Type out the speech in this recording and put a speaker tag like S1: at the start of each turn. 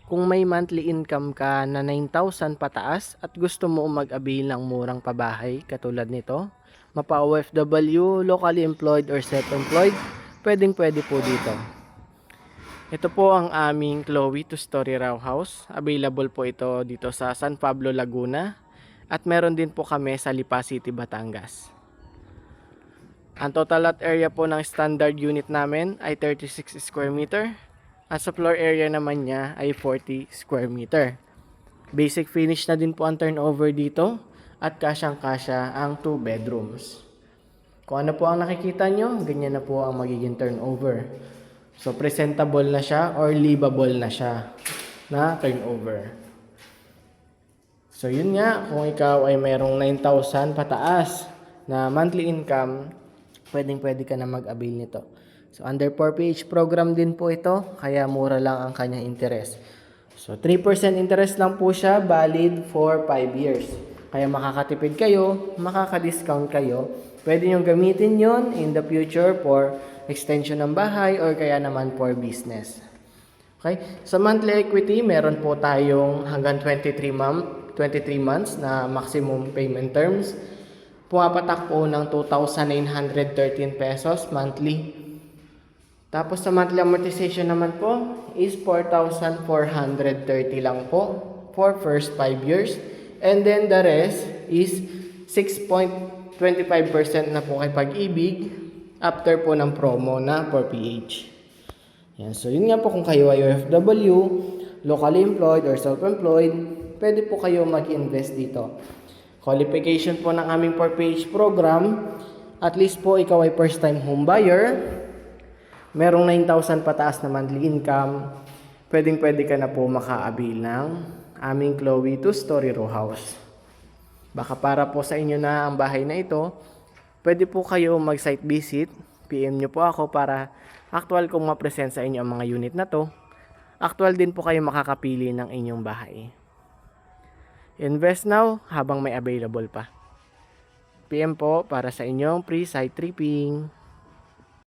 S1: Kung may monthly income ka na 9,000 pataas at gusto mo mag-avail ng murang pabahay katulad nito, mapa-OFW, locally employed or self-employed, pwedeng-pwede po dito. Ito po ang aming Chloe 2-story row house. Available po ito dito sa San Pablo, Laguna. At meron din po kami sa Lipa City, Batangas. Ang total lot area po ng standard unit namin ay 36 square meter. At sa floor area naman niya ay 40 square meter. Basic finish na din po ang turnover dito. At kasyang-kasya ang 2 bedrooms. Kung ano po ang nakikita nyo, ganyan na po ang magiging turnover. So presentable na siya or livable na siya na turnover. So yun nga, kung ikaw ay mayroong 9,000 pataas na monthly income, pwedeng-pwede ka na mag-avail nito. So under 4PH program din po ito, kaya mura lang ang kanyang interest. So 3% interest lang po siya, valid for 5 years. Kaya makakatipid kayo, makaka-discount kayo. Pwede nyo gamitin yon in the future for extension ng bahay or kaya naman for business. Okay? Sa monthly equity, meron po tayong hanggang 23 months na maximum payment terms. Pumapatak po ng 2,913 pesos monthly. Tapos sa monthly amortization naman po is 4,430 lang po for first 5 years. And then the rest is 6.25% na po kay Pag-ibig after po ng promo na 4PH. Yan. So yun nga po, kung kayo ay OFW, locally employed or self-employed, pwede po kayo mag-invest dito. Qualification po ng aming 4PH program, at least po ikaw ay first time home buyer, merong 9,000 pataas na monthly income, pwedeng-pwede ka na po maka-avail ng aming Chloe 2-story row house. Baka para po sa inyo na ang bahay na ito, pwede po kayo mag-site visit, PM nyo po ako para actual kong ma-present sa inyo ang mga unit na to. Actual din po kayo makakapili ng inyong bahay. Invest now habang may available pa. PM po para sa inyong pre-site tripping.